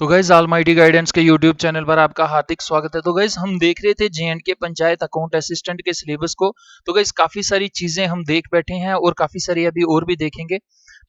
तो guys almighty guidance के YouTube channel पर आपका हार्दिक स्वागत है। तो गाइज हम देख रहे थे जे&के पंचायत अकाउंट असिस्टेंट के सिलेबस को। तो गाइज काफी सारी चीजें हम देख बैठे हैं और काफी सारी अभी और भी देखेंगे।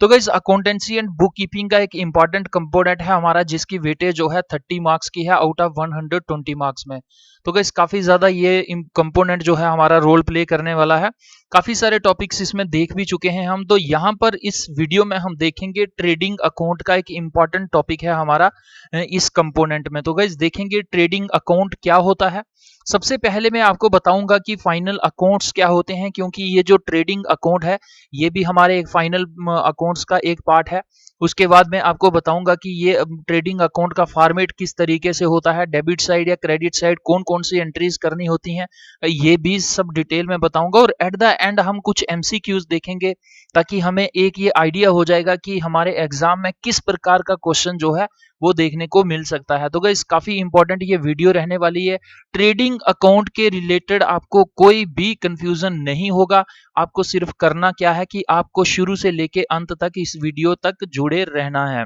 तो guys accountancy and book keeping का एक इंपॉर्टेंट कंपोनेंट है हमारा, जिसकी वेटेज जो है 30 मार्क्स की है आउट ऑफ 120 मार्क्स में। तो गाइज काफी ज्यादा ये कंपोनेंट जो है हमारा रोल प्ले करने वाला है। काफी सारे टॉपिक्स इसमें देख भी चुके हैं हम। तो यहाँ पर इस वीडियो में हम देखेंगे ट्रेडिंग अकाउंट का एक इंपॉर्टेंट टॉपिक है हमारा इस कंपोनेंट में। तो गाइस देखेंगे ट्रेडिंग अकाउंट क्या होता है। सबसे पहले मैं आपको बताऊंगा कि फाइनल अकाउंट्स क्या होते हैं, क्योंकि ये जो ट्रेडिंग अकाउंट है ये भी हमारे एक फाइनल अकाउंट्स का एक पार्ट है। उसके बाद मैं आपको बताऊंगा कि ये ट्रेडिंग अकाउंट का फॉर्मेट किस तरीके से होता है, डेबिट साइड या क्रेडिट साइड कौन कौन सी एंट्रीज करनी होती हैं, ये भी सब डिटेल में बताऊंगा। और एट द एंड हम कुछ एमसीक्यूज देखेंगे ताकि हमें एक ये आइडिया हो जाएगा कि हमारे एग्जाम में किस प्रकार का क्वेश्चन जो है वो देखने को मिल सकता है। तो गाइस काफी इंपॉर्टेंट ये वीडियो रहने वाली है। ट्रेडिंग अकाउंट के रिलेटेड आपको कोई भी कंफ्यूजन नहीं होगा। आपको सिर्फ करना क्या है कि आपको शुरू से लेके अंत तक इस वीडियो तक जुड़े रहना है।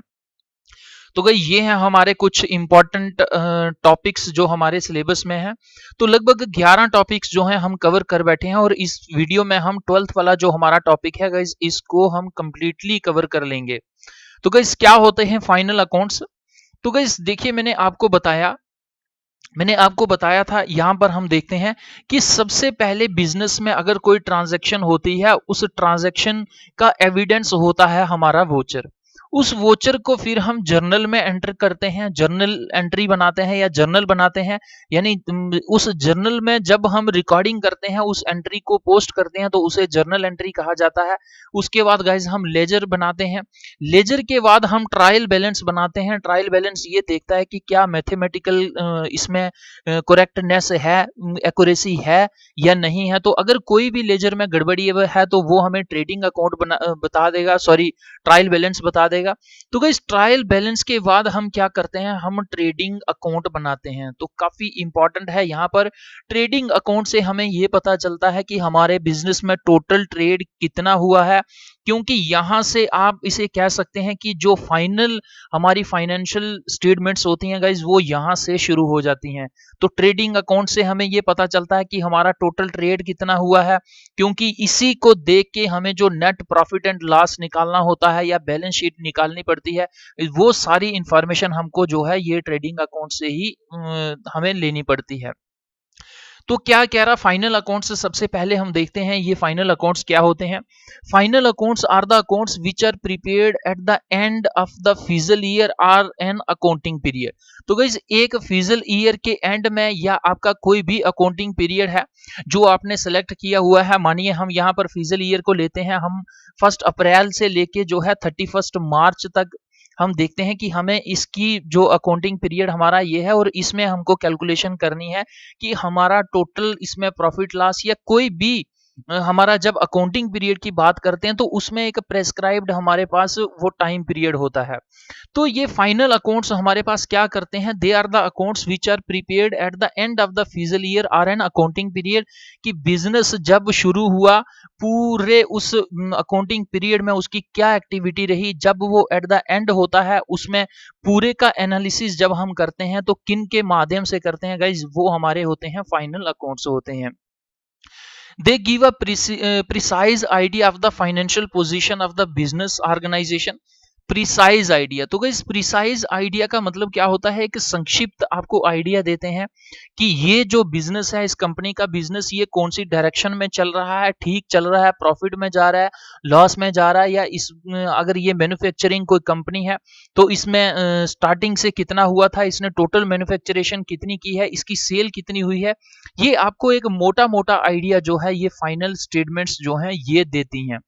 तो गाइस ये हैं हमारे कुछ इंपॉर्टेंट टॉपिक्स जो हमारे सिलेबस में हैं। तो लगभग 11 टॉपिक्स जो हैं हम कवर कर बैठे हैं और इस वीडियो में हम 12th वाला जो हमारा टॉपिक है गाइस इसको हम कंप्लीटली कवर कर लेंगे। तो गाइस क्या होते हैं फाइनल अकाउंट्स। तो गाइस देखिए मैंने आपको बताया था। यहां पर हम देखते हैं कि सबसे पहले बिजनेस में अगर कोई ट्रांजैक्शन होती है उस ट्रांजैक्शन का एविडेंस होता है हमारा वोचर। उस वोचर को फिर हम जर्नल में एंटर करते हैं, जर्नल एंट्री बनाते हैं या जर्नल बनाते हैं। यानी उस जर्नल में जब हम रिकॉर्डिंग करते हैं उस एंट्री को पोस्ट करते हैं तो उसे जर्नल एंट्री कहा जाता है। उसके बाद गाइज हम लेजर बनाते हैं। लेजर के बाद हम ट्रायल बैलेंस बनाते हैं। ट्रायल बैलेंस ये देखता है कि क्या मैथमेटिकल इसमें करेक्टनेस है, एक्यूरेसी है या नहीं है। तो अगर कोई भी लेजर में गड़बड़ी है तो वो हमें ट्रेडिंग अकाउंट बता देगा, सॉरी ट्रायल बैलेंस बता देगा। तो गाइस ट्रायल बैलेंस के बाद हम क्या करते हैं, हम ट्रेडिंग अकाउंट बनाते हैं। तो काफी इंपॉर्टेंट है यहाँ पर। ट्रेडिंग अकाउंट से हमें ये पता चलता है कि हमारे बिजनेस में टोटल ट्रेड कितना हुआ है, क्योंकि यहां से आप इसे कह सकते हैं कि जो फाइनल हमारी फाइनेंशियल स्टेटमेंट्स होती हैं गाइज वो यहां से शुरू हो जाती हैं। तो ट्रेडिंग अकाउंट से हमें ये पता चलता है कि हमारा टोटल ट्रेड कितना हुआ है, क्योंकि इसी को देख के हमें जो नेट प्रॉफिट एंड लॉस निकालना होता है या बैलेंस शीट निकालनी पड़ती है, वो सारी इंफॉर्मेशन हमको जो है ये ट्रेडिंग अकाउंट से ही हमें लेनी पड़ती है। तो क्या कह रहा फाइनल अकाउंट्स, सबसे पहले हम देखते हैं ये फाइनल अकाउंट्स क्या होते हैं। Final accounts are the accounts which are prepared at the end of the physical year or an accounting period. तो गाइस एक फिजिकल ईयर के एंड में या आपका कोई भी अकाउंटिंग पीरियड है जो आपने सेलेक्ट किया हुआ है, मानिए हम यहाँ पर फिजिकल ईयर को लेते हैं, हम 1 अप्रैल से लेके जो है 31 मार्च तक हम देखते हैं कि हमें इसकी जो अकाउंटिंग पीरियड हमारा ये है और इसमें हमको कैलकुलेशन करनी है कि हमारा टोटल इसमें प्रॉफिट लॉस या कोई भी हमारा जब अकाउंटिंग पीरियड की बात करते हैं तो उसमें एक प्रेस्क्राइब्ड हमारे पास वो टाइम पीरियड होता है। तो ये फाइनल अकाउंट्स हमारे पास क्या करते हैं, they are the accounts which are prepared at the end of the physical year or an accounting period. कि बिजनेस जब शुरू हुआ पूरे उस अकाउंटिंग पीरियड में उसकी क्या एक्टिविटी रही, जब वो एट द एंड होता है उसमें पूरे का एनालिसिस जब हम करते हैं तो किन के माध्यम से करते हैं गाइज, वो हमारे होते हैं फाइनल अकाउंट्स होते हैं। They give a precise idea of the financial position of the business organization। Precise idea, तो गाइस प्रिसाइज आइडिया का मतलब क्या होता है, एक संक्षिप्त आपको आइडिया देते हैं कि ये जो बिजनेस है, इस कंपनी का बिजनेस ये कौन सी डायरेक्शन में चल रहा है, ठीक चल रहा है, प्रॉफिट में जा रहा है, लॉस में जा रहा है, या इस अगर ये मैन्युफैक्चरिंग कोई कंपनी है तो इसमें स्टार्टिंग से कितना हुआ था, इसने टोटल मैन्युफैक्चरेशन कितनी की है, इसकी सेल कितनी हुई है। ये आपको एक मोटा मोटा आइडिया जो है ये फाइनल स्टेटमेंट्स जो हैं ये देती हैं।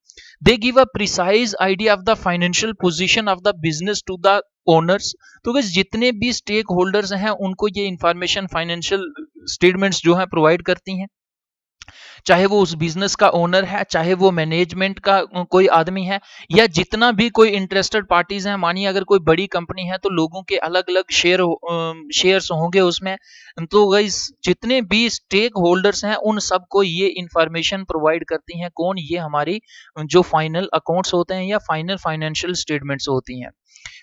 They give a precise idea of the financial position of the business to the owners। तो guys जितने भी स्टेक होल्डर्स हैं उनको ये इंफॉर्मेशन फाइनेंशियल स्टेटमेंट्स जो है प्रोवाइड करती हैं, चाहे वो उस बिजनेस का ओनर है, चाहे वो मैनेजमेंट का कोई आदमी है, या जितना भी कोई इंटरेस्टेड पार्टीज हैं। मानिए अगर कोई बड़ी कंपनी है तो लोगों के अलग अलग शेयर्स होंगे उसमें। तो गाइस जितने भी स्टेक होल्डर्स हैं उन सबको ये इंफॉर्मेशन प्रोवाइड करती हैं, कौन, ये हमारी जो फाइनल अकाउंट्स होते हैं या फाइनल फाइनेंशियल स्टेटमेंट्स होती हैं।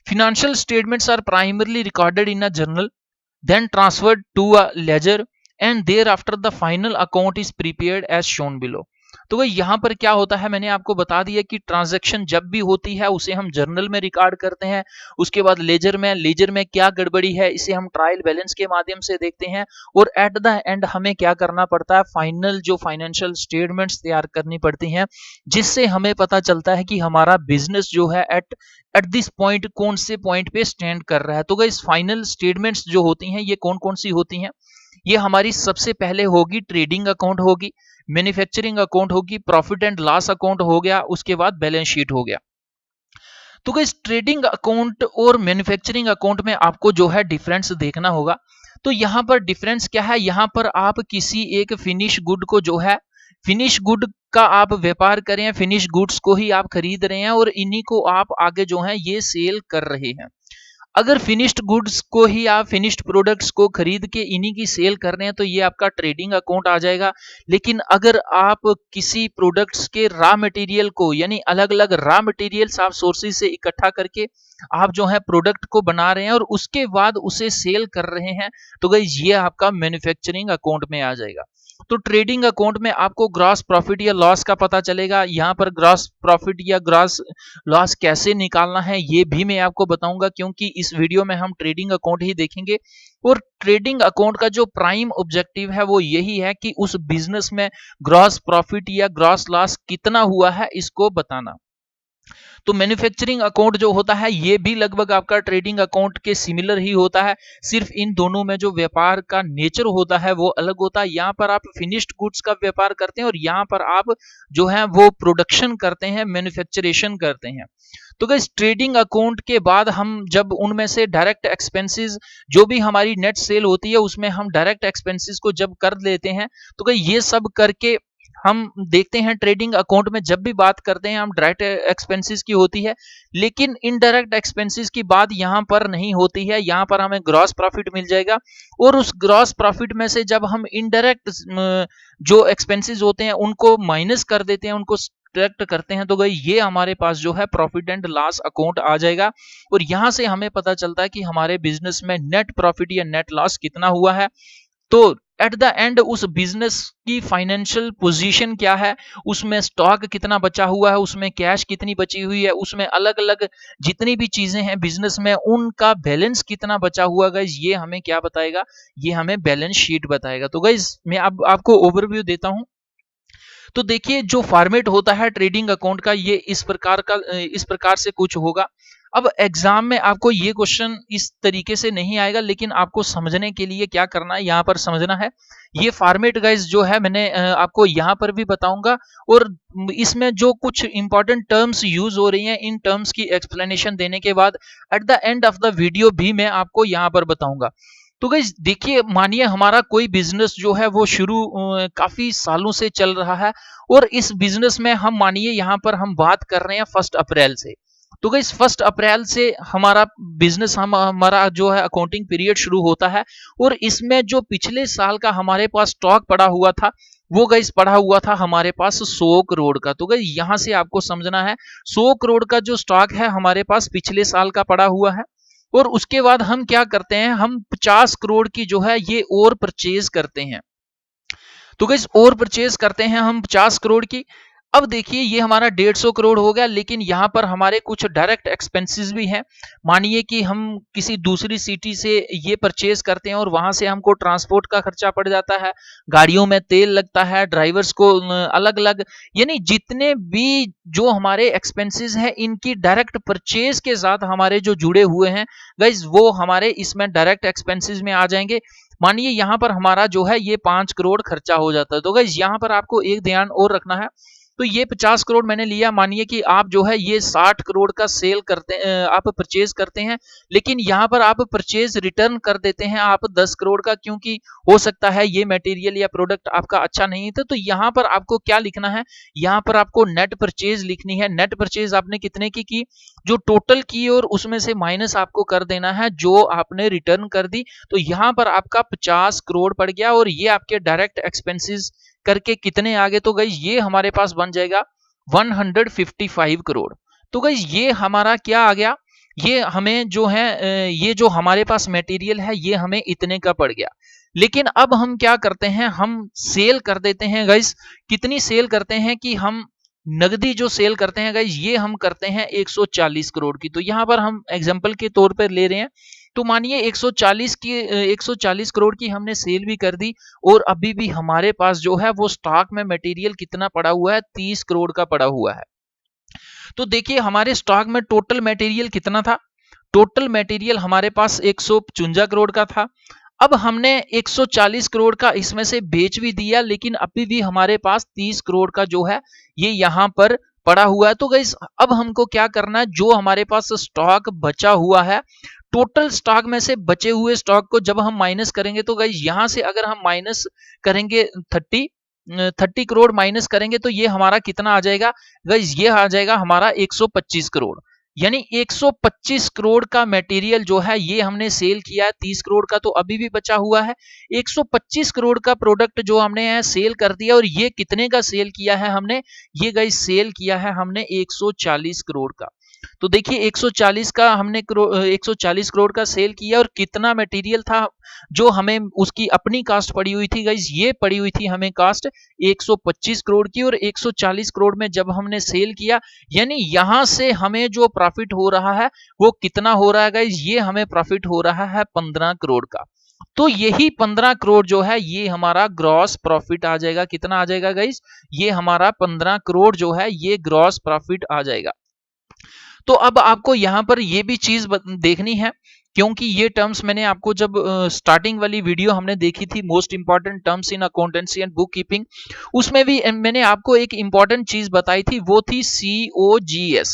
Financial statements are primarily recorded in a journal, then transferred to a ledger, and thereafter the final account is prepared as shown below. तो भाई यहाँ पर क्या होता है, मैंने आपको बता दिया कि ट्रांजैक्शन जब भी होती है उसे हम जर्नल में रिकॉर्ड करते हैं, उसके बाद लेजर में क्या गड़बड़ी है इसे हम ट्रायल बैलेंस के माध्यम से देखते हैं, और एट द एंड हमें क्या करना पड़ता है, फाइनल जो फाइनेंशियल स्टेटमेंट्स तैयार करनी पड़ती हैं, जिससे हमें पता चलता है कि हमारा बिजनेस जो है एट दिस पॉइंट कौन से पॉइंट पे स्टैंड कर रहा है। तो गाइस फाइनल स्टेटमेंट्स जो होती हैं ये कौन कौन सी होती हैं, ये हमारी सबसे पहले होगी ट्रेडिंग अकाउंट होगी, मैन्युफैक्चरिंग अकाउंट होगी, प्रॉफिट एंड लॉस अकाउंट हो गया, उसके बाद बैलेंस शीट हो गया। तो गाइस ट्रेडिंग अकाउंट और मैन्युफैक्चरिंग अकाउंट में आपको जो है डिफरेंस देखना होगा। तो यहाँ पर डिफरेंस क्या है, यहाँ पर आप किसी एक फिनिश गुड को जो है, फिनिश गुड का आप व्यापार करें, फिनिश गुड्स को ही आप खरीद रहे हैं और इन्हीं को आप आगे जो है ये सेल कर रहे हैं। अगर फिनिश्ड गुड्स को ही आप फिनिश्ड प्रोडक्ट्स को खरीद के इन्हीं की सेल कर रहे हैं तो ये आपका ट्रेडिंग अकाउंट आ जाएगा। लेकिन अगर आप किसी प्रोडक्ट्स के रॉ मटेरियल को, यानी अलग अलग रॉ मटेरियल्स आप सोर्सेज से इकट्ठा करके आप जो है प्रोडक्ट को बना रहे हैं और उसके बाद उसे सेल कर रहे हैं, तो गाइस ये आपका मैन्युफैक्चरिंग अकाउंट में आ जाएगा। तो ट्रेडिंग अकाउंट में आपको ग्रॉस प्रॉफिट या लॉस का पता चलेगा। यहाँ पर ग्रॉस प्रॉफिट या ग्रॉस लॉस कैसे निकालना है ये भी मैं आपको बताऊंगा, क्योंकि इस वीडियो में हम ट्रेडिंग अकाउंट ही देखेंगे। और ट्रेडिंग अकाउंट का जो प्राइम ऑब्जेक्टिव है वो यही है कि उस बिजनेस में ग्रॉस प्रॉफिट या ग्रॉस लॉस कितना हुआ है इसको बताना। तो मैन्युफैक्चरिंग अकाउंट जो होता है ये भी लगभग आपका ट्रेडिंग अकाउंट के सिमिलर ही होता है, सिर्फ इन दोनों में जो व्यापार का नेचर होता है वो अलग होता है। यहाँ पर आप फिनिश्ड गुड्स का व्यापार करते हैं और यहाँ पर आप जो है वो प्रोडक्शन करते हैं, मैन्युफैक्चरेशन करते हैं। तो गाइस ट्रेडिंग अकाउंट के बाद हम जब उनमें से डायरेक्ट एक्सपेंसेस जो भी हमारी नेट सेल होती है उसमें हम डायरेक्ट एक्सपेंसेस को जब कर लेते हैं, तो गाइस ये सब करके हम देखते हैं ट्रेडिंग अकाउंट में जब भी बात करते हैं हम डायरेक्ट एक्सपेंसेस की होती है, लेकिन इनडायरेक्ट एक्सपेंसेस की बात यहाँ पर नहीं होती है। यहाँ पर हमें ग्रॉस प्रॉफिट मिल जाएगा और उस ग्रॉस प्रॉफिट में से जब हम इनडायरेक्ट जो एक्सपेंसेस होते हैं उनको माइनस कर देते हैं, उनको सब्ट्रैक्ट करते हैं, तो गई ये हमारे पास जो है प्रॉफिट एंड लॉस अकाउंट आ जाएगा। और यहाँ से हमें पता चलता है कि हमारे बिजनेस में नेट प्रॉफिट या नेट लॉस कितना हुआ है। तो एट द एंड उस बिजनेस की फाइनेंशियल पोजीशन क्या है, उसमें स्टॉक कितना बचा हुआ है, उसमें कैश कितनी बची हुई है, उसमें अलग अलग जितनी भी चीजें हैं बिजनेस में उनका बैलेंस कितना बचा हुआ गाइज, ये हमें क्या बताएगा, ये हमें बैलेंस शीट बताएगा। तो गाइज मैं अब आपको ओवरव्यू देता हूं। तो देखिए जो फॉर्मेट होता है ट्रेडिंग अकाउंट का ये इस प्रकार से कुछ होगा। अब एग्जाम में आपको ये क्वेश्चन इस तरीके से नहीं आएगा, लेकिन आपको समझने के लिए क्या करना है, यहाँ पर समझना है। ये फॉर्मेट गाइस जो है मैंने आपको यहाँ पर भी बताऊंगा, और इसमें जो कुछ इंपॉर्टेंट टर्म्स यूज हो रही हैं इन टर्म्स की एक्सप्लेनेशन देने के बाद eight the end of the video भी मैं आपको यहाँ पर बताऊंगा। तो गाइस देखिए, मानिए हमारा कोई बिजनेस जो है वो शुरू काफी सालों से चल रहा है, और इस बिजनेस में हम मानिए यहाँ पर हम बात कर रहे हैं 1 अप्रैल से। तो गाइस 1 अप्रैल से हमारा बिजनेस हमारा जो है अकाउंटिंग पीरियड शुरू होता है, और इसमें जो पिछले साल का हमारे पास स्टॉक पड़ा हुआ था वो गाइस पड़ा हुआ था हमारे पास 100 करोड़ का। तो गाइस यहाँ से आपको समझना है 100 करोड़ का जो स्टॉक है हमारे पास पिछले साल का पड़ा हुआ है। और उसके बाद हम क्या करते हैं, हम 50 करोड़ की जो है ये और परचेज करते हैं। तो गाइस और परचेज करते हैं हम 50 करोड़ की। अब देखिए ये हमारा 150 करोड़ हो गया, लेकिन यहाँ पर हमारे कुछ डायरेक्ट एक्सपेंसेस भी हैं। मानिए कि हम किसी दूसरी सिटी से ये परचेज करते हैं और वहां से हमको ट्रांसपोर्ट का खर्चा पड़ जाता है, गाड़ियों में तेल लगता है, ड्राइवर्स को अलग अलग, यानी जितने भी जो हमारे एक्सपेंसेस हैं इनकी डायरेक्ट परचेज के साथ हमारे जो जुड़े हुए हैं गाइज वो हमारे इसमें डायरेक्ट एक्सपेंसेस में आ जाएंगे। मानिए यहाँ पर हमारा जो है ये 5 करोड़ खर्चा हो जाता है। तो गाइज यहाँ पर आपको एक ध्यान और रखना है। तो ये 50 करोड़ मैंने लिया, मानिए कि आप जो है ये 60 करोड़ का सेल करते आप परचेज करते हैं, लेकिन यहाँ पर आप परचेज रिटर्न कर देते हैं आप 10 करोड़ का, क्योंकि हो सकता है ये मटेरियल या प्रोडक्ट आपका अच्छा नहीं था। तो यहाँ पर आपको क्या लिखना है, यहाँ पर आपको नेट परचेज लिखनी है। नेट परचेज आपने कितने की, जो टोटल की और उसमें से माइनस आपको कर देना है जो आपने रिटर्न कर दी। तो यहाँ पर आपका 50 करोड़ पड़ गया, और ये आपके डायरेक्ट एक्सपेंसेस करके कितने आ गए, तो गाइस ये हमारे पास बन जाएगा 155 करोड़। तो गाइस ये हमारा क्या आ गया, ये हमें जो है ये जो हमारे पास मटेरियल है ये हमें इतने का पड़ गया। लेकिन अब हम क्या करते हैं, हम सेल कर देते हैं गाइस। कितनी सेल करते हैं कि हम नगदी जो सेल करते हैं गाइस, ये हम करते हैं 140 करोड़ की। तो यहाँ पर हम एग्जांपल के तौर पर ले रहे हैं, तो मानिए 140 करोड़ की हमने सेल भी कर दी, और अभी भी हमारे पास जो है वो स्टॉक में मटेरियल कितना पड़ा हुआ है, 30 करोड़ का पड़ा हुआ है। तो देखिए हमारे स्टॉक में टोटल मटेरियल कितना था, टोटल मटेरियल हमारे पास 155 करोड़ का था। अब हमने 140 करोड़ का इसमें से बेच भी दिया, लेकिन अभी भी हमारे पास 30 करोड़ का जो है ये यहाँ पर पड़ा हुआ है। तो गाइस अब हमको क्या करना है, जो हमारे पास स्टॉक बचा हुआ है, टोटल स्टॉक में से बचे हुए स्टॉक को जब हम माइनस करेंगे, तो गाइस यहाँ से अगर हम माइनस करेंगे 30 करोड़ माइनस करेंगे, तो ये हमारा कितना आ जाएगा गाइस, ये आ जाएगा हमारा 125 करोड़। यानी 125 करोड़ का मटेरियल जो है ये हमने सेल किया है, 30 करोड़ का तो अभी भी बचा हुआ है। 125 करोड़ का प्रोडक्ट जो हमने है सेल कर दिया, और ये कितने का सेल किया है हमने, ये गाइस सेल किया है हमने 140 करोड़ का। तो देखिए 140 का हमने 140 करोड़ का सेल किया, और कितना मटेरियल था जो हमें उसकी अपनी कास्ट पड़ी हुई थी गाइस, ये पड़ी हुई थी हमें कास्ट 125 करोड़ की, और 140 करोड़ में जब हमने सेल किया, यानी यहां से हमें जो प्रॉफिट हो रहा है वो कितना हो रहा है गाइस, ये हमें प्रॉफिट हो रहा है 15 करोड़ का। तो यही 15 करोड़ जो है ये हमारा ग्रॉस प्रॉफिट आ जाएगा। कितना आ जाएगा गाइस, ये हमारा 15 करोड़ जो है ये ग्रॉस प्रॉफिट आ जाएगा। तो अब आपको यहाँ पर ये भी चीज देखनी है, क्योंकि ये टर्म्स मैंने आपको जब स्टार्टिंग वाली वीडियो हमने देखी थी, most important terms in accountancy and book keeping, उसमें भी मैंने आपको एक इंपॉर्टेंट चीज बताई थी, वो थी COGS,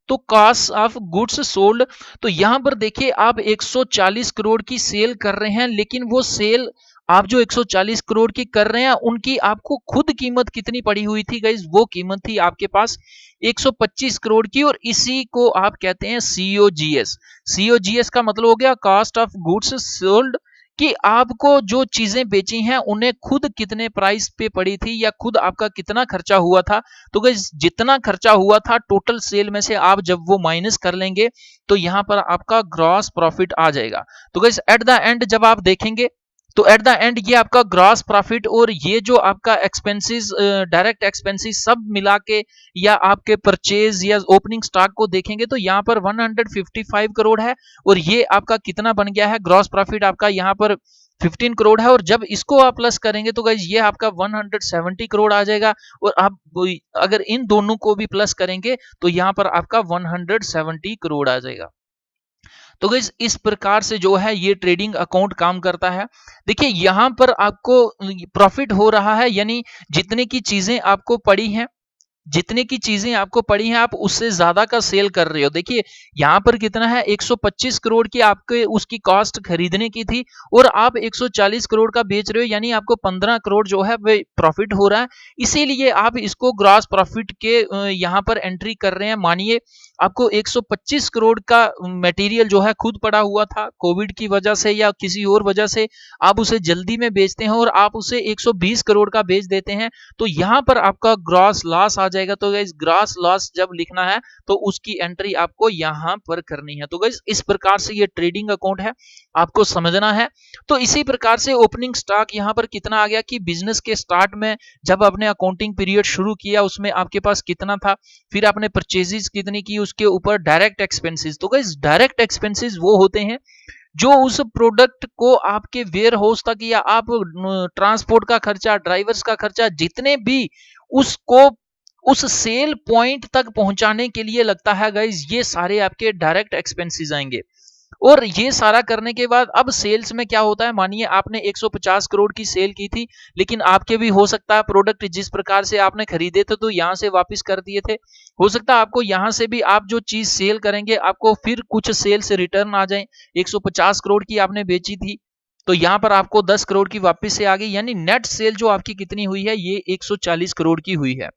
तो कॉस्ट ऑफ गुड्स सोल्ड। तो यहां पर देखिए आप 140 करोड़ की सेल कर रहे हैं, लेकिन वो सेल आप जो 140 करोड़ की कर रहे हैं उनकी आपको खुद कीमत कितनी पड़ी हुई थी गाइस, वो कीमत थी आपके पास 125 करोड़ की, और इसी को आप कहते हैं COGS। COGS का मतलब हो गया कॉस्ट ऑफ गुड्स सोल्ड, कि आपको जो चीजें बेची हैं उन्हें खुद कितने प्राइस पे पड़ी थी, या खुद आपका कितना खर्चा हुआ था। तो गाइस जितना खर्चा हुआ था टोटल सेल में से आप जब वो माइनस कर लेंगे, तो यहां पर आपका ग्रॉस प्रॉफिट आ जाएगा। तो गाइस एट द एंड जब आप देखेंगे, तो एट द एंड ये आपका ग्रॉस प्रॉफिट, और ये जो आपका एक्सपेंसेस, डायरेक्ट एक्सपेंसेस सब मिला के, या आपके परचेज या ओपनिंग स्टॉक को देखेंगे, तो यहाँ पर 155 करोड़ है, और ये आपका कितना बन गया है, ग्रॉस प्रॉफिट आपका यहाँ पर 15 करोड़ है। और जब इसको आप प्लस करेंगे तो गाइस ये आपका 170 करोड़ आ जाएगा, और आप अगर इन दोनों को भी प्लस करेंगे तो यहाँ पर आपका 170 करोड़ आ जाएगा। तो गाइस इस प्रकार से जो है ये ट्रेडिंग अकाउंट काम करता है। देखिए यहां पर आपको प्रॉफिट हो रहा है, यानी जितने की चीजें आपको पड़ी हैं, जितने की चीजें आपको पड़ी हैं आप उससे ज्यादा का सेल कर रहे हो। देखिए यहाँ पर कितना है, 125 करोड़ की आपके उसकी कॉस्ट खरीदने की थी, और आप 140 करोड़ का बेच रहे हो, यानी आपको 15 करोड़ जो है वो प्रॉफिट हो रहा है। इसीलिए आप इसको ग्रॉस प्रॉफिट के यहाँ पर एंट्री कर रहे हैं। मानिए आपको 125 करोड़ का मटेरियल जो है खुद पड़ा हुआ था, कोविड की वजह से या किसी और वजह से आप उसे जल्दी में बेचते हैं, और आप उसे 120 करोड़ का बेच देते हैं, तो यहाँ पर आपका ग्रॉस लॉस आ जाएगा। तो गाइस ग्रॉस लॉस जब लिखना है तो उसकी एंट्री आपको यहाँ पर करनी है। तो गाइस इस प्रकार से ये ट्रेडिंग अकाउंट है, आपको समझना है। तो इसी प्रकार से ओपनिंग स्टॉक यहाँ पर कितना आ गया, कि बिजनेस के स्टार्ट में जब आपने अकाउंटिंग पीरियड शुरू किया उसमें आपके पास कितना था, फिर आपने परचेजेस कितनी की, उसके ऊपर डायरेक्ट एक्सपेंसेस। तो गाइस डायरेक्ट एक्सपेंसेस वो होते हैं जो उस प्रोडक्ट को आपके वेयर हाउस तक, या आप ट्रांसपोर्ट का खर्चा, ड्राइवर्स का खर्चा, जितने भी उसको उस सेल पॉइंट तक पहुंचाने के लिए लगता है गाइस, ये सारे आपके डायरेक्ट एक्सपेंसेस आएंगे। और ये सारा करने के बाद अब सेल्स में क्या होता है, मानिए आपने 150 करोड़ की सेल की थी, लेकिन आपके भी हो सकता है प्रोडक्ट जिस प्रकार से आपने खरीदे थे तो यहां से वापस कर दिए थे, हो सकता है आपको यहां से भी आप जो चीज सेल करेंगे आपको फिर कुछ सेल से रिटर्न आ जाए। 150 करोड़ की आपने बेची थी, तो यहां पर आपको 10 करोड़ की वापस से आ गई, यानी नेट सेल जो आपकी कितनी हुई है, ये 140 करोड़ की हुई है।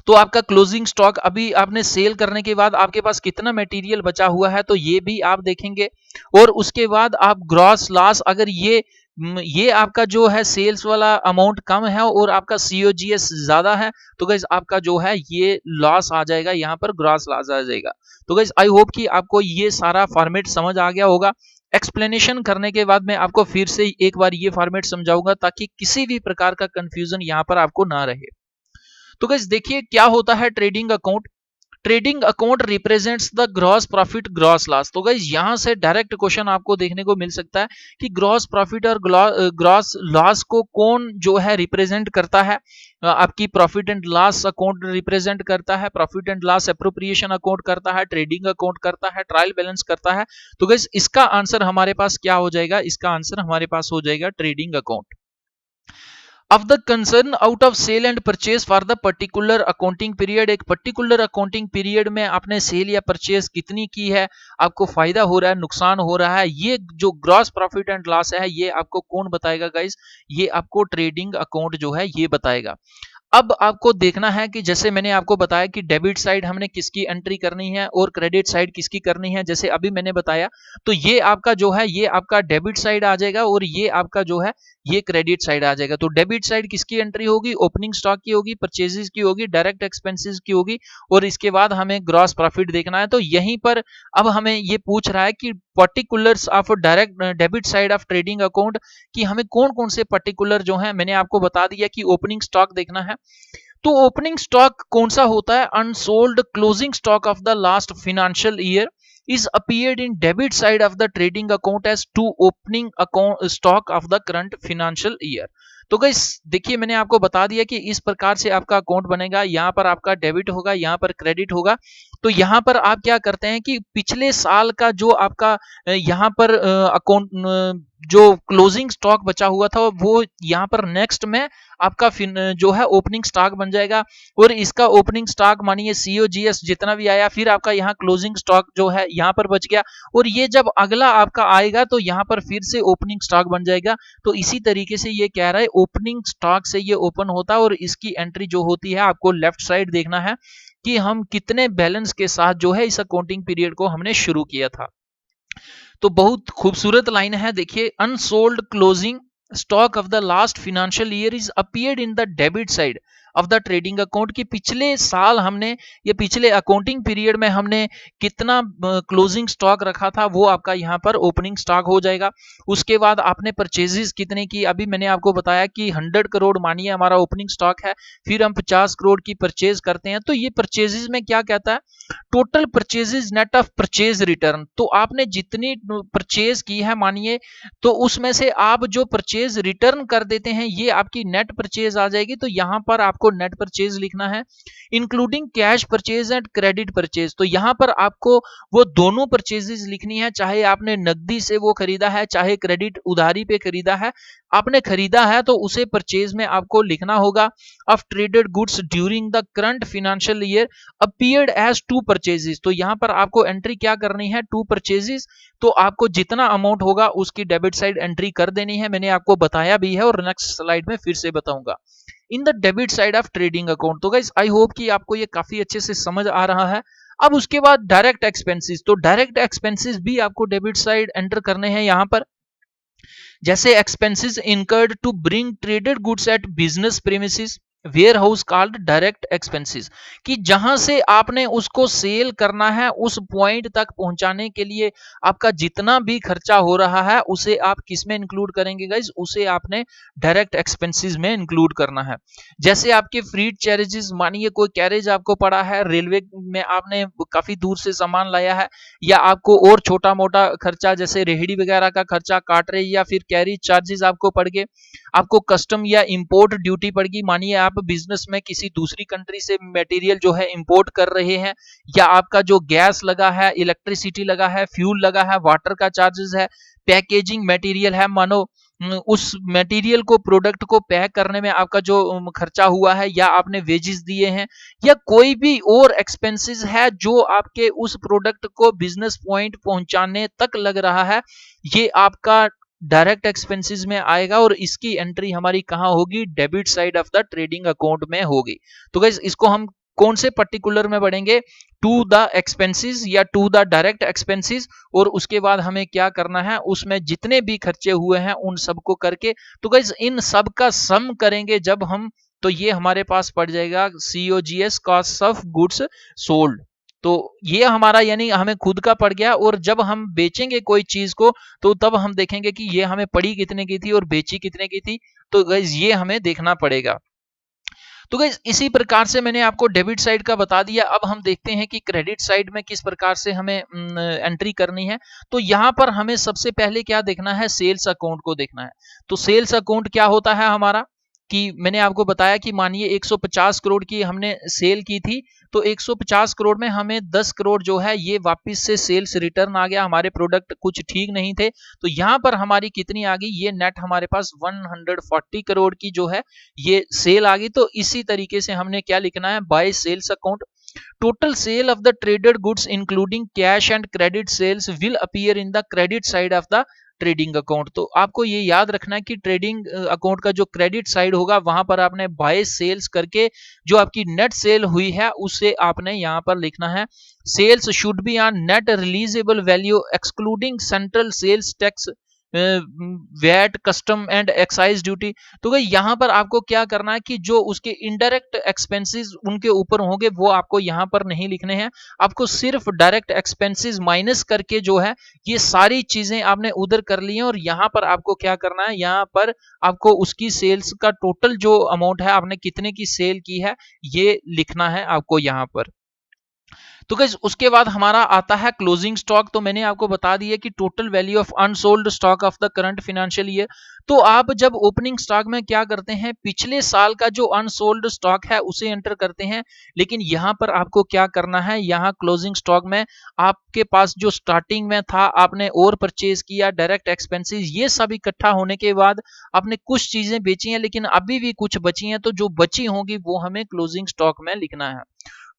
तो आपका क्लोजिंग स्टॉक अभी आपने सेल करने के बाद आपके पास कितना मटेरियल बचा हुआ है, तो ये भी आप देखेंगे। और उसके बाद आप ग्रॉस लॉस, अगर ये आपका जो है सेल्स वाला अमाउंट कम है और आपका सीओजीएस ज्यादा है, तो गाइस आपका जो है ये लॉस आ जाएगा, यहाँ पर ग्रॉस लॉस आ जाएगा। तो गाइस आई होप कि आपको ये सारा फॉर्मेट समझ आ गया होगा। एक्सप्लेनेशन करने के बाद मैं आपको फिर से एक बार ये फॉर्मेट समझाऊंगा ताकि किसी भी प्रकार का कंफ्यूजन यहाँ पर आपको ना रहे। तो गाइस देखिए क्या होता है trading account. Trading account represents the gross profit gross loss. तो गाइस यहां से डायरेक्ट क्वेश्चन आपको देखने को मिल सकता है कि ग्रॉस प्रॉफिट और ग्रॉस लॉस को कौन जो है रिप्रेजेंट करता है। आपकी profit and loss account represent करता है, profit and loss appropriation account करता है, ट्रेडिंग अकाउंट करता है, ट्रायल बैलेंस करता है। तो गाइस इसका आंसर हमारे पास क्या हो जाएगा, इसका आंसर हमारे पास हो जाएगा trading account. of the concern out of sale and purchase for the particular accounting period। एक particular accounting period में आपने सेल या परचेज कितनी की है, आपको फायदा हो रहा है, नुकसान हो रहा है, ये जो ग्रॉस प्रॉफिट एंड लॉस है ये आपको कौन बताएगा गाइस, ये आपको ट्रेडिंग अकाउंट जो है ये बताएगा। अब आपको देखना है कि जैसे मैंने आपको बताया कि डेबिट साइड हमने किसकी एंट्री करनी है और क्रेडिट साइड किसकी करनी है, जैसे अभी मैंने बताया। तो ये आपका जो है ये आपका डेबिट साइड आ जाएगा और ये आपका जो है ये क्रेडिट साइड आ जाएगा। तो डेबिट साइड किसकी एंट्री होगी, ओपनिंग स्टॉक की होगी, परचेजेस की होगी, डायरेक्ट एक्सपेंसेस की होगी, और इसके बाद हमें ग्रॉस प्रॉफिट देखना है। तो यहीं पर अब हमें ये पूछ रहा है कि particulars of direct debit side of trading account, कि हमें कौन कौन से पर्टिकुलर जो है, मैंने आपको बता दिया कि ओपनिंग स्टॉक देखना है। तो ओपनिंग स्टॉक कौन सा होता है, unsold closing stock of the last financial year is appeared in debit side of the trading account as to opening account stock of the current financial year। तो guys देखिए मैंने आपको बता दिया कि इस प्रकार से आपका अकाउंट बनेगा, यहाँ पर आपका डेबिट होगा, यहाँ पर क्रेडिट होगा। तो यहाँ पर आप क्या करते हैं कि पिछले साल का जो आपका यहाँ पर अकाउंट जो क्लोजिंग स्टॉक बचा हुआ था वो यहाँ पर नेक्स्ट में आपका जो है ओपनिंग स्टॉक बन जाएगा। और इसका ओपनिंग स्टॉक मानिए सीओजीएस जितना भी आया, फिर आपका यहाँ क्लोजिंग स्टॉक जो है यहाँ पर बच गया, और ये जब अगला आपका आएगा तो यहाँ पर फिर से ओपनिंग स्टॉक बन जाएगा। तो इसी तरीके से ये कह रहा है ओपनिंग स्टॉक से ये ओपन होता है, और इसकी एंट्री जो होती है आपको लेफ्ट साइड देखना है कि हम कितने बैलेंस के साथ जो है इस अकाउंटिंग पीरियड को हमने शुरू किया था। तो बहुत खूबसूरत लाइन है, देखिए unsold closing stock of the last financial year is appeared in the debit side of the trading account, की पिछले साल हमने ये पिछले अकाउंटिंग पीरियड में हमने कितना क्लोजिंग स्टॉक रखा था वो आपका यहाँ पर ओपनिंग स्टॉक हो जाएगा। उसके बाद आपने परचेजेस कितने की, अभी मैंने आपको बताया कि 100 करोड़ मानिए हमारा ओपनिंग स्टॉक है, फिर हम 50 करोड़ की परचेज करते हैं। तो ये परचेजेस में क्या कहता है, total purchases net of purchase return. तो आपने जितनी परचेज की है मानिए, तो उसमें से आप जो परचेज रिटर्न कर देते हैं ये आपकी नेट परचेज आ जाएगी। तो यहां पर आपको नेट परचेज लिखना है, including cash purchase and credit purchase. तो यहां पर आपको वो दोनों परचेजेस लिखनी है, चाहे आपने नकदी से वो खरीदा है, चाहे क्रेडिट उधारी पे खरीदा है, आपने खरीदा है तो उसे परचेज में आपको लिखना होगा। Of traded goods during the current financial year appeared as to purchases. तो यहां पर आपको एंट्री क्या करनी है, टू परचेजेस। तो आपको जितना अमाउंट होगा उसकी डेबिट साइड एंट्री कर देनी है, मैंने आपको बताया भी है और नेक्स्ट स्लाइड में फिर से बताऊंगा। In the debit side of trading account. तो गाइस आई होप कि आपको ये काफी अच्छे से समझ आ रहा है। अब उसके बाद डायरेक्ट एक्सपेंसेस, तो डायरेक्ट एक्सपेंसेस भी आपको डेबिट साइड एंटर करने हैं यहाँ पर। जैसे expenses incurred to bring traded goods at business premises warehouse called direct expenses, कि जहां से आपने उसको सेल करना है उस पॉइंट तक पहुंचाने के लिए आपका जितना भी खर्चा हो रहा है उसे आप किस में इंक्लूड करेंगे गाइस, उसे आपने डायरेक्ट एक्सपेंसेस में इंक्लूड करना है। जैसे आपके फ्रीट चार्जेस, मानिए कोई कैरेज आपको पड़ा है, रेलवे में आपने काफी दूर से सामान लाया है, या आपको और छोटा मोटा खर्चा जैसे रेहड़ी वगैरह का खर्चा काट रहे, या फिर कैरेज चार्जेस आपको पड़ गए, आपको कस्टम या इंपोर्ट ड्यूटी पड़ गई, मानिए आप बिजनेस में किसी दूसरी कंट्री से मटेरियल जो है इंपोर्ट कर रहे हैं, या आपका जो गैस लगा है, इलेक्ट्रिसिटी लगा है, फ्यूल लगा है, वाटर का चार्जेस है, पैकेजिंग मटेरियल है, मानो उस मटेरियल को प्रोडक्ट को पैक करने में आपका जो खर्चा हुआ है, या आपने वेजेस दिए हैं, या कोई भी और एक्सपेंसेस है जो आपके उस प्रोडक्ट को बिजनेस पॉइंट पहुंचाने तक लग रहा है, ये आपका डायरेक्ट एक्सपेंसेस में आएगा और इसकी एंट्री हमारी कहाँ होगी, debit side of the trading account में होगी। तो गाइस इसको हम कौन से पर्टिकुलर में पढ़ेंगे, टू द एक्सपेंसेस या टू द डायरेक्ट एक्सपेंसेस, और उसके बाद हमें क्या करना है, उसमें जितने भी खर्चे हुए हैं उन सबको करके, तो गाइस इन सब का सम करेंगे जब हम, तो ये हमारे पास पड़ जाएगा COGS, cost of goods sold. तो ये हमारा यानी हमें खुद का पड़ गया, और जब हम बेचेंगे कोई चीज को तो तब हम देखेंगे कि ये हमें पड़ी कितने की थी और बेची कितने की थी, तो गाइस ये हमें देखना पड़ेगा। तो गाइस इसी प्रकार से मैंने आपको डेबिट साइड का बता दिया। अब हम देखते हैं कि क्रेडिट साइड में किस प्रकार से हमें एंट्री करनी है। तो यहाँ पर हमें सबसे पहले क्या देखना है, सेल्स अकाउंट को देखना है। तो सेल्स अकाउंट क्या होता है हमारा, कि मैंने आपको बताया कि मानिए 150 करोड़ की हमने सेल की थी, तो 150 करोड़ में हमें 10 करोड़ जो है ये वापस से सेल्स रिटर्न आ गया, हमारे प्रोडक्ट कुछ ठीक नहीं थे, तो यहाँ पर हमारी कितनी आ गई, ये नेट हमारे पास 140 करोड़ की जो है ये सेल आ गई। तो इसी तरीके से हमने क्या लिखना है, by sales account, total sale of the traded goods including cash and credit sales will appear in the credit side of the trading account. तो आपको ये याद रखना है कि ट्रेडिंग अकाउंट का जो क्रेडिट साइड होगा वहां पर आपने बाय सेल्स करके जो आपकी नेट सेल हुई है उससे आपने यहां पर लिखना है, sales should be on net realisable value excluding central sales tax, VAT, custom and excise duty. तो भाई यहाँ पर आपको क्या करना है कि जो उसके इनडायरेक्ट एक्सपेंसेस उनके ऊपर होंगे वो आपको यहाँ पर नहीं लिखने हैं, आपको सिर्फ डायरेक्ट एक्सपेंसेस माइनस करके जो है ये सारी चीजें आपने उधर कर ली हैं, और यहाँ पर आपको क्या करना है, यहाँ पर आपको उसकी सेल्स का टोटल जो अमाउंट है आपने कितने की सेल की है ये लिखना है आपको यहाँ पर। तो गाइस उसके बाद हमारा आता है क्लोजिंग स्टॉक। तो मैंने आपको बता दिया कि total value of unsold stock of the current financial year. तो आप जब ओपनिंग स्टॉक में क्या करते हैं, पिछले साल का जो अनसोल्ड स्टॉक है उसे एंटर करते हैं, लेकिन यहाँ पर आपको क्या करना है, यहाँ क्लोजिंग स्टॉक में आपके पास जो स्टार्टिंग में था आपने और परचेज किया, डायरेक्ट एक्सपेंसेस ये सब इकट्ठा होने के बाद आपने कुछ चीजें बेची हैं लेकिन अभी भी कुछ बची हैं, तो जो बची होंगी वो हमें क्लोजिंग स्टॉक में लिखना है।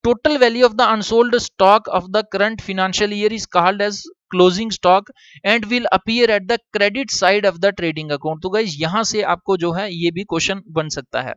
Total value of the unsold stock of the current financial year is called as closing stock and will appear at the credit side of the trading account। तो गाइस यहां से आपको जो है ये भी क्वेश्चन बन सकता है।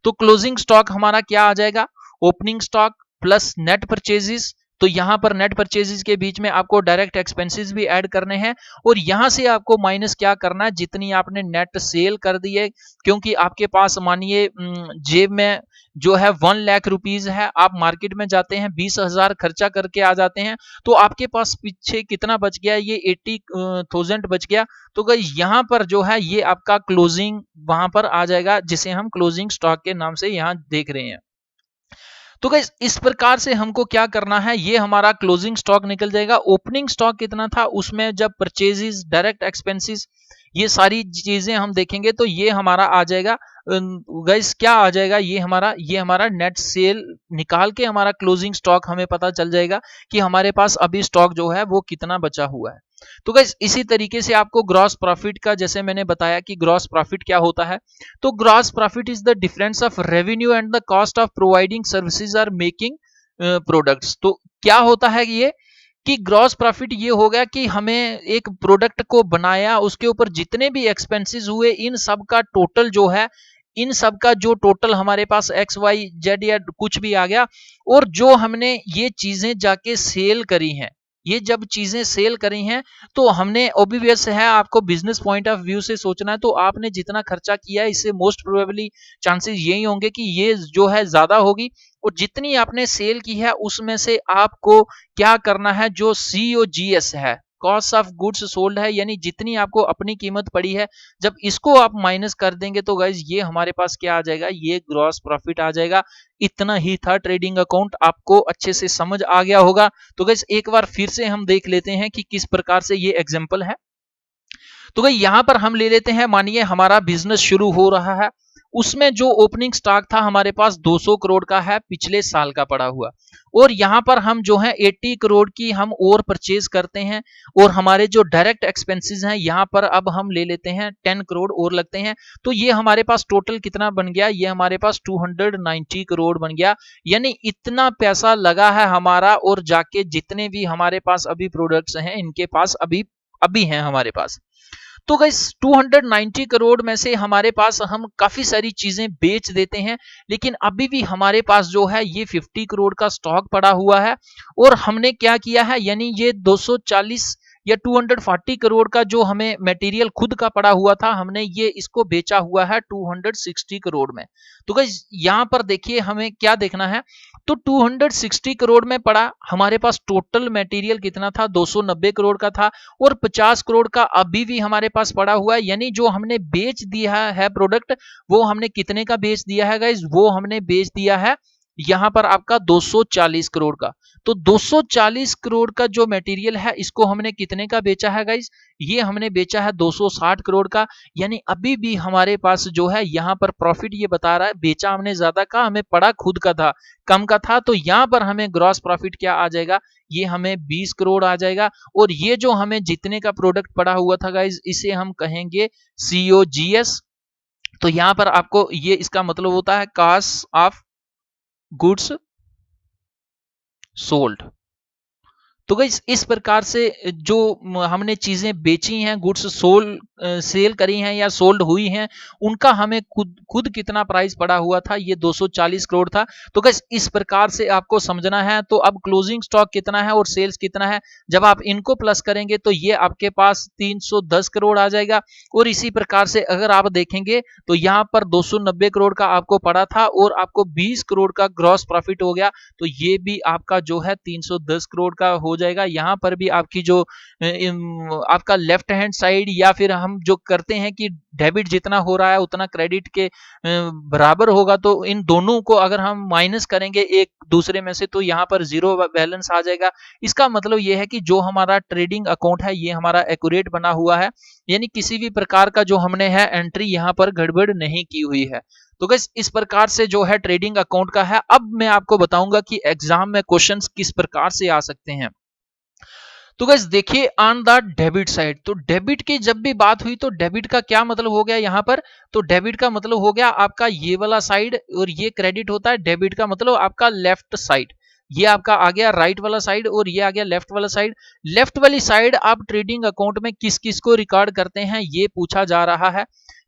तो क्लोजिंग स्टॉक हमारा क्या आ जाएगा, opening stock plus net purchases. तो यहां पर नेट परचेजेस के बीच में आपको डायरेक्ट एक्सपेंसेस भी ऐड करने हैं, और यहां से आपको माइनस क्या करना है, जितनी आपने नेट सेल कर दी है, क्योंकि आपके पास मानिए जेब में जो है 1 लाख रुपीज है, आप मार्केट में जाते हैं 20,000 खर्चा करके आ जाते हैं, तो आपके पास पीछे कितना बच गया, ये 80,000 बच गया। तो गाइस यहाँ पर जो है ये आपका क्लोजिंग वहां पर आ जाएगा, जिसे हम क्लोजिंग स्टॉक के नाम से यहाँ देख रहे हैं। तो गाइस इस प्रकार से हमको क्या करना है, ये हमारा क्लोजिंग स्टॉक निकल जाएगा। ओपनिंग स्टॉक कितना था, उसमें जब परचेजेस, डायरेक्ट एक्सपेंसेस ये सारी चीजें हम देखेंगे तो ये हमारा आ जाएगा गाइस, क्या आ जाएगा, ये हमारा नेट सेल निकाल के हमारा क्लोजिंग स्टॉक हमें पता चल जाएगा कि हमारे पास अभी स्टॉक जो है वो कितना बचा हुआ है। तो गाइस इसी तरीके से आपको ग्रॉस प्रॉफिट का, जैसे मैंने बताया कि ग्रॉस प्रॉफिट क्या होता है, तो gross profit is the difference of revenue and the cost of providing services or making products. तो क्या होता है ये कि ग्रॉस प्रॉफिट ये हो गया कि हमें एक प्रोडक्ट को बनाया, उसके ऊपर जितने भी एक्सपेंसेस हुए इन सब का टोटल जो है, इन सब का जो टोटल हमारे पास एक्स वाई जेड या कुछ भी आ गया, और जो हमने ये चीजें जाके सेल करी हैं, ये जब चीजें सेल करी हैं तो हमने, ऑब्वियस है आपको बिजनेस पॉइंट ऑफ व्यू से सोचना है, तो आपने जितना खर्चा किया है इससे मोस्ट प्रोबेबली चांसेस यही होंगे कि ये जो है ज्यादा होगी, और जितनी आपने सेल की है उसमें से आपको क्या करना है, जो COGS है, कॉस्ट ऑफ गुड्स सोल्ड है, यानी जितनी आपको अपनी कीमत पड़ी है, जब इसको आप माइनस कर देंगे तो गाइज ये हमारे पास क्या आ जाएगा, ये ग्रॉस प्रॉफिट आ जाएगा। इतना ही था ट्रेडिंग अकाउंट, आपको अच्छे से समझ आ गया होगा। तो गाइज एक बार फिर से हम देख लेते हैं कि किस प्रकार से ये एग्जाम्पल है। तो भाई यहां पर हम ले लेते हैं, मानिए हमारा बिजनेस शुरू हो रहा है, उसमें जो ओपनिंग स्टॉक था हमारे पास 200 करोड़ का है, पिछले साल का पड़ा हुआ, और यहां पर हम जो है 80 करोड़ की हम और परचेज करते हैं, और हमारे जो डायरेक्ट एक्सपेंसेस हैं यहां पर अब हम ले लेते हैं 10 करोड़ और लगते हैं। तो ये हमारे पास टोटल कितना बन गया, ये हमारे पास 290 करोड़ बन गया, यानी इतना पैसा लगा है हमारा, और जाके जितने भी हमारे पास अभी प्रोडक्ट्स हैं इनके पास अभी अभी हैं हमारे पास। तो गाइस 290 करोड़ में से हमारे पास हम काफी सारी चीजें बेच देते हैं, लेकिन अभी भी हमारे पास जो है ये 50 करोड़ का स्टॉक पड़ा हुआ है। और हमने क्या किया है, यानी ये 240 या 240 करोड़ का जो हमें मटेरियल खुद का पड़ा हुआ था, हमने ये इसको बेचा हुआ है 260 करोड़ में। तो गाइस यहाँ पर देखिए हमें क्या देखना है, तो 260 करोड़ में पड़ा, हमारे पास टोटल मटेरियल कितना था, 290 करोड़ का था, और 50 करोड़ का अभी भी हमारे पास पड़ा हुआ है। यानी जो हमने बेच दिया है प्रोडक्ट, वो हमने कितने का बेच दिया है गाइस, वो हमने बेच दिया है यहां पर आपका 240 करोड़ का। तो 240 करोड़ का जो मटेरियल है, इसको हमने कितने का बेचा है गाइस, ये हमने बेचा है 260 करोड़ का। यानी अभी भी हमारे पास जो है यहाँ पर प्रॉफिट ये बता रहा है, बेचा हमने ज्यादा का, हमें पड़ा खुद का था, कम का था। तो यहाँ पर हमें ग्रॉस प्रॉफिट क्या आ जाएगा, ये हमें 20 करोड़ आ जाएगा। और ये जो हमें जितने का प्रोडक्ट पड़ा हुआ था गाइस, इसे हम कहेंगे COGS। तो यहाँ पर आपको ये इसका मतलब होता है कॉस्ट ऑफ गुड्स सोल्ड। तो गाइस इस प्रकार से जो हमने चीजें बेची हैं, गुड्स सेल करी हैं या सोल्ड हुई हैं, उनका हमें खुद खुद कितना प्राइस पड़ा हुआ था, ये 240 करोड़ था। तो गाइस इस प्रकार से आपको समझना है। तो अब क्लोजिंग स्टॉक कितना है और सेल्स कितना है, जब आप इनको प्लस करेंगे तो ये आपके पास 310 करोड़ आ जाएगा। और इसी प्रकार से अगर आप देखेंगे तो यहाँ पर 290 करोड़ का आपको पड़ा था और आपको 20 करोड़ का ग्रॉस प्रॉफिट हो गया। तो ये भी आपका जो है 310 करोड़ का हो जाएगा। यहाँ पर भी आपकी जो आपका लेफ्ट हैंड साइड, या फिर हम जो करते हैं कि डेबिट जितना हो रहा है उतना क्रेडिट के बराबर होगा, तो इन दोनों को अगर हम माइनस करेंगे एक दूसरे में से, तो यहाँ पर जीरो बैलेंस आ जाएगा। इसका मतलब यह है कि जो हमारा ट्रेडिंग अकाउंट है ये हमारा एक्यूरेट बना हुआ है, यानी किसी भी प्रकार का जो हमने है एंट्री यहाँ पर गड़बड़ नहीं की हुई है। तो गाइस इस प्रकार से जो है ट्रेडिंग अकाउंट का है। अब मैं आपको बताऊंगा कि एग्जाम में क्वेश्चंस किस प्रकार से आ सकते हैं। तो गाइस देखिए ऑन द डेबिट साइड, तो डेबिट की जब भी बात हुई तो डेबिट का क्या मतलब हो गया यहाँ पर, तो डेबिट का मतलब हो गया आपका ये वाला साइड, और ये क्रेडिट होता है। डेबिट का मतलब आपका लेफ्ट साइड, ये आपका आ गया राइट वाला साइड, और ये आ गया लेफ्ट वाला साइड। लेफ्ट वाली साइड आप ट्रेडिंग अकाउंट में किस किस को रिकॉर्ड करते हैं, ये पूछा जा रहा है।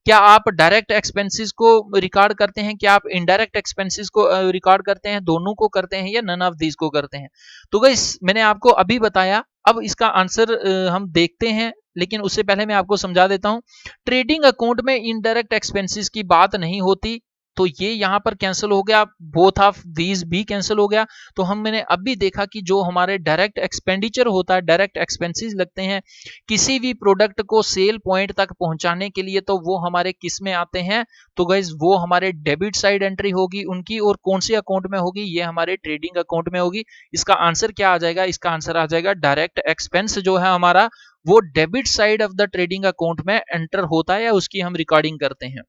क्या आप डायरेक्ट एक्सपेंसेस को रिकॉर्ड करते हैं, क्या आप इनडायरेक्ट एक्सपेंसेस को रिकॉर्ड करते हैं, दोनों को करते हैं, या नन ऑफ दीज को करते हैं। तो गाइस मैंने आपको अभी बताया, अब इसका आंसर हम देखते हैं, लेकिन उससे पहले मैं आपको समझा देता हूं। ट्रेडिंग अकाउंट में इनडायरेक्ट एक्सपेंसेस की बात नहीं होती, तो ये यहां पर कैंसिल हो गया, बोथ ऑफ दीज भी कैंसिल हो गया। तो मैंने अभी देखा कि जो हमारे डायरेक्ट एक्सपेंडिचर होता है, डायरेक्ट एक्सपेंसेस लगते हैं किसी भी प्रोडक्ट को सेल पॉइंट तक पहुंचाने के लिए, तो वो हमारे किस में आते हैं, तो गाइज वो हमारे डेबिट साइड एंट्री होगी उनकी, और कौन से अकाउंट में होगी, ये हमारे ट्रेडिंग अकाउंट में होगी। इसका आंसर क्या आ जाएगा, इसका आंसर आ जाएगा डायरेक्ट एक्सपेंस जो है हमारा, वो debit side of the trading account में एंटर होता है, या उसकी हम रिकॉर्डिंग करते हैं।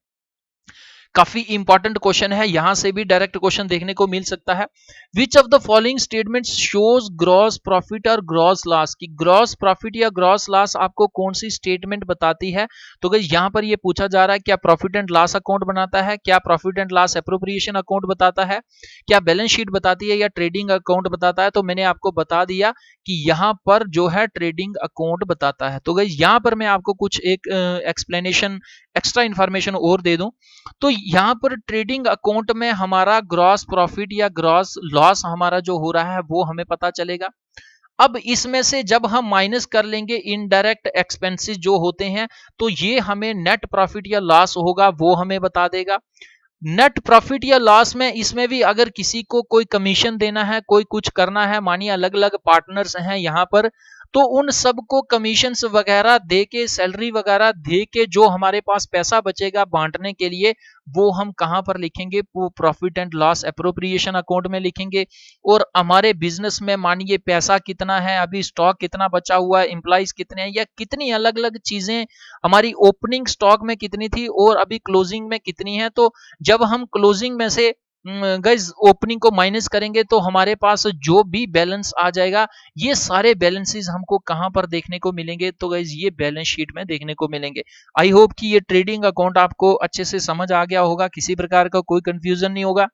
काफी इंपॉर्टेंट क्वेश्चन है, यहां से भी डायरेक्ट क्वेश्चन देखने को मिल सकता है। Which of the following statements shows gross profit और ग्रॉस लॉस, की ग्रॉस प्रॉफिट या ग्रॉस लॉस आपको कौन सी स्टेटमेंट बताती है। तो गाइस यहां पर ये पूछा जा रहा है, क्या प्रॉफिट एंड लॉस अकाउंट बनाता है, क्या profit and loss appropriation account बताता है, क्या बैलेंस शीट बताती है, या ट्रेडिंग अकाउंट बताता है। तो मैंने आपको बता दिया कि यहां पर जो है ट्रेडिंग अकाउंट बताता है। तो गाइस यहां पर मैं आपको कुछ एक एक्सप्लेनेशन, एक्स्ट्रा इंफॉर्मेशन और दे दूं। तो यहां पर ट्रेडिंग अकाउंट में हमारा ग्रॉस प्रॉफिट या ग्रॉस लॉस हमारा जो हो रहा है वो हमें पता चलेगा। अब इसमें से जब हम माइनस कर लेंगे इनडायरेक्ट एक्सपेंसेस जो होते हैं, तो ये हमें नेट प्रॉफिट या लॉस होगा, वो हमें बता देगा। नेट प्रॉफिट या लॉस में इसमें भी अगर किसी को कोई कमीशन देना है, कोई कुछ करना है, मानिए अलग अलग पार्टनर्स हैं यहाँ पर, तो उन सबको कमीशंस वगैरह दे के, सैलरी वगैरह दे के जो हमारे पास पैसा बचेगा बांटने के लिए, वो हम कहां पर लिखेंगे, वो profit and loss appropriation account में लिखेंगे। और हमारे बिजनेस में मानिए पैसा कितना है, अभी स्टॉक कितना बचा हुआ है, एम्प्लॉइज कितने हैं, या कितनी अलग अलग चीजें, हमारी ओपनिंग स्टॉक में कितनी थी और अभी क्लोजिंग में कितनी है। तो जब हम क्लोजिंग में से गाइज ओपनिंग को माइनस करेंगे, तो हमारे पास जो भी बैलेंस आ जाएगा, ये सारे बैलेंसेस हमको कहां पर देखने को मिलेंगे, तो गाइज ये बैलेंस शीट में देखने को मिलेंगे। आई होप कि ये ट्रेडिंग अकाउंट आपको अच्छे से समझ आ गया होगा, किसी प्रकार का कोई कंफ्यूजन नहीं होगा।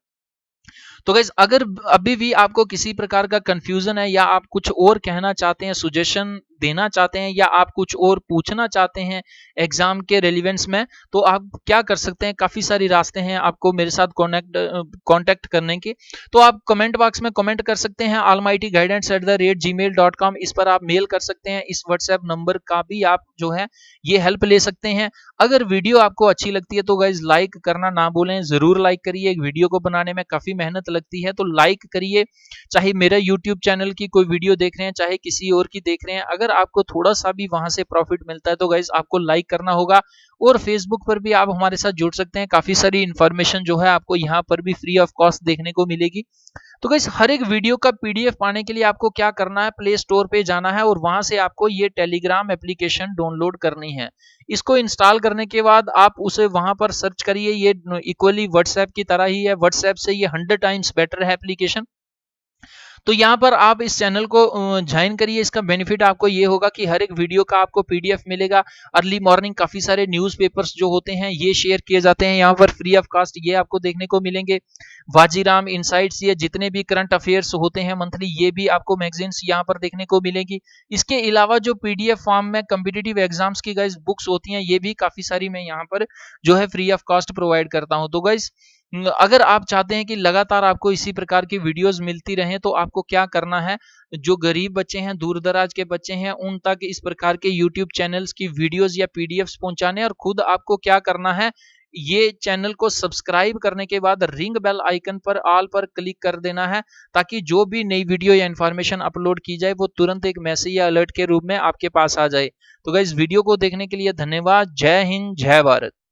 तो गाइज अगर अभी भी आपको किसी प्रकार का कंफ्यूजन है, या आप कुछ और कहना चाहते हैं, सुजेशन देना चाहते हैं या आप कुछ और पूछना चाहते हैं एग्जाम के रेलिवेंस में, तो आप क्या कर सकते हैं, काफी सारी रास्ते हैं आपको मेरे साथ कॉन्टेक्ट करने के। तो आप कमेंट बॉक्स में कमेंट कर सकते हैं almightyguidance@gmail.com, इस पर आप मेल कर सकते हैं। इस व्हाट्सएप नंबर का भी आप जो है ये हेल्प ले सकते हैं। अगर वीडियो आपको अच्छी लगती है तो गाइज लाइक करना ना भूलें, जरूर लाइक करिए। एक वीडियो को बनाने में काफी मेहनत लगती है, तो लाइक करिए। चाहे मेरे यूट्यूब चैनल की कोई वीडियो देख रहे हैं, चाहे किसी और की देख रहे हैं, अगर आपको थोड़ा सा भी वहां से प्रॉफिट मिलता है तो गाइज आपको लाइक करना होगा। और फेसबुक पर भी आप हमारे साथ जुड़ सकते हैं, काफी सारी इंफॉर्मेशन जो है आपको यहाँ पर भी फ्री ऑफ कॉस्ट देखने को मिलेगी। तो गाइस हर एक वीडियो का पीडीएफ पाने के लिए आपको क्या करना है, प्ले स्टोर पे जाना है और वहां से आपको ये टेलीग्राम एप्लीकेशन डाउनलोड करनी है। इसको इंस्टॉल करने के बाद आप उसे वहां पर सर्च करिए, ये इक्वली व्हाट्सएप की तरह ही है, व्हाट्सएप से ये 100 टाइम्स बेटर है एप्लीकेशन। तो यहाँ पर आप इस चैनल को ज्वाइन करिए। इसका बेनिफिट आपको ये होगा कि हर एक वीडियो का आपको पीडीएफ मिलेगा। अर्ली मॉर्निंग काफी सारे न्यूज़पेपर्स जो होते हैं ये शेयर किए जाते हैं यहाँ पर फ्री ऑफ कॉस्ट, ये आपको देखने को मिलेंगे। वाजीराम इनसाइट्स, ये जितने भी करंट अफेयर्स होते हैं मंथली, ये भी आपको मैगजीन्स यहाँ पर देखने को मिलेगी। इसके अलावा जो पीडीएफ फॉर्म में कम्पिटिटिव एग्जाम्स की गाइस बुक्स होती हैं, ये भी काफी सारी मैं यहाँ पर जो है फ्री ऑफ कॉस्ट प्रोवाइड करता हूँ। तो गाइस अगर आप चाहते हैं कि लगातार आपको इसी प्रकार की वीडियोस मिलती रहें, तो आपको क्या करना है, जो गरीब बच्चे हैं, दूर दराज के बच्चे हैं, उन तक इस प्रकार के यूट्यूब चैनल्स की वीडियोस या पीडीएफ्स पहुंचाने। और खुद आपको क्या करना है, ये चैनल को सब्सक्राइब करने के बाद रिंग बेल आइकन पर ऑल पर क्लिक कर देना है, ताकि जो भी नई वीडियो या इंफॉर्मेशन अपलोड की जाए वो तुरंत एक मैसेज या अलर्ट के रूप में आपके पास आ जाए। तो गाइस वीडियो को देखने के लिए धन्यवाद। जय हिंद, जय भारत।